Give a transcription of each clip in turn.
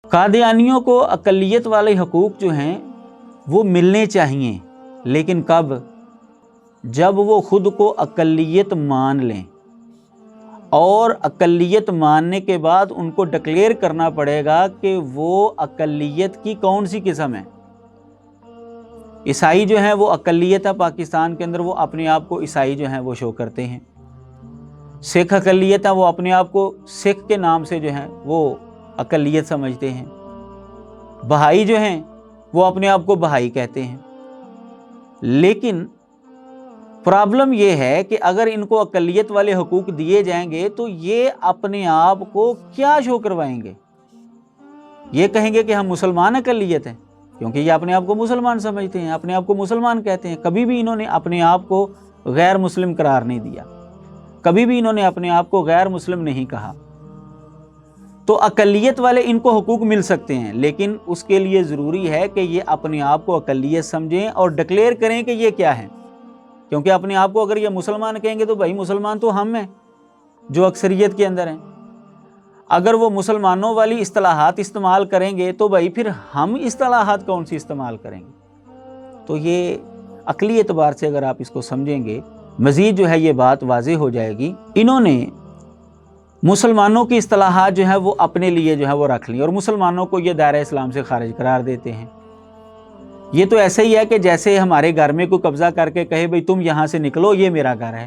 कादियानियों को अक़लियत वाले हकूक़ जो हैं वो मिलने चाहिए, लेकिन कब? जब वो ख़ुद को अक़लियत मान लें, और अक़लियत मानने के बाद उनको डिक्लेयर करना पड़ेगा कि वो अक़लियत की कौन सी किस्म है। ईसाई जो हैं वो अक़लियत है पाकिस्तान के अंदर, वो अपने आप को ईसाई जो हैं वो शो करते हैं। सिख अक़लियत है, वो अपने आप को सिख के नाम से जो हैं वो अक़लियत समझते हैं। बहाई जो हैं वो अपने आप को बहाई कहते हैं। लेकिन प्रॉब्लम ये है कि अगर इनको अक़लियत वाले हकूक़ दिए जाएंगे तो ये अपने आप को क्या शो करवाएंगे? ये कहेंगे कि हम मुसलमान अक़लियत हैं, क्योंकि ये अपने आप को मुसलमान समझते हैं, अपने आप को मुसलमान कहते हैं। कभी भी इन्होंने अपने आप को गैर मुस्लिम करार नहीं दिया, कभी भी इन्होंने अपने आप को गैर मुस्लिम नहीं कहा। तो अक़लियत वाले इनको हुकूक मिल सकते हैं, लेकिन उसके लिए ज़रूरी है कि ये अपने आप को अक़लियत समझें और डिक्लेयर करें कि ये क्या है। क्योंकि अपने आप को अगर ये मुसलमान कहेंगे तो भाई मुसलमान तो हम हैं जो अक्सरियत के अंदर हैं। अगर वो मुसलमानों वाली इस्तिलाहात इस्तेमाल करेंगे तो भाई फिर हम इस्तिलाहात कौन सी इस्तेमाल करेंगे। तो ये अक़ली एतबार से अगर आप इसको समझेंगे, मज़ीद जो है ये बात वाज़ेह हो जाएगी। इन्होंने मुसलमानों की इस्तिलाहात जो है वो अपने लिए जो है वो रख ली और मुसलमानों को ये दायरा इस्लाम से खारिज करार देते हैं। ये तो ऐसे ही है कि जैसे हमारे घर में कोई कब्ज़ा करके कहे भाई तुम यहाँ से निकलो, ये मेरा घर है।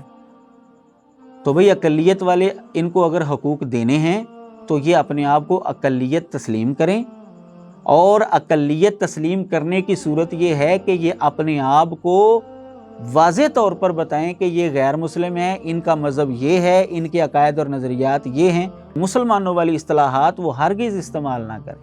तो भाई अक़लियत वाले इनको अगर हकूक़ देने हैं तो ये अपने आप को अक़लियत तस्लीम करें, और अक़लियत तस्लीम करने की सूरत ये है कि ये अपने आप को वाज़ेह तौर पर बताएं कि ये गैर मुस्लिम है, इनका मज़हब ये है, इनके अकायद और नज़रियात ये हैं। मुसलमानों वाली इस्तिलाहात वो हरगिज़ इस्तेमाल ना करें।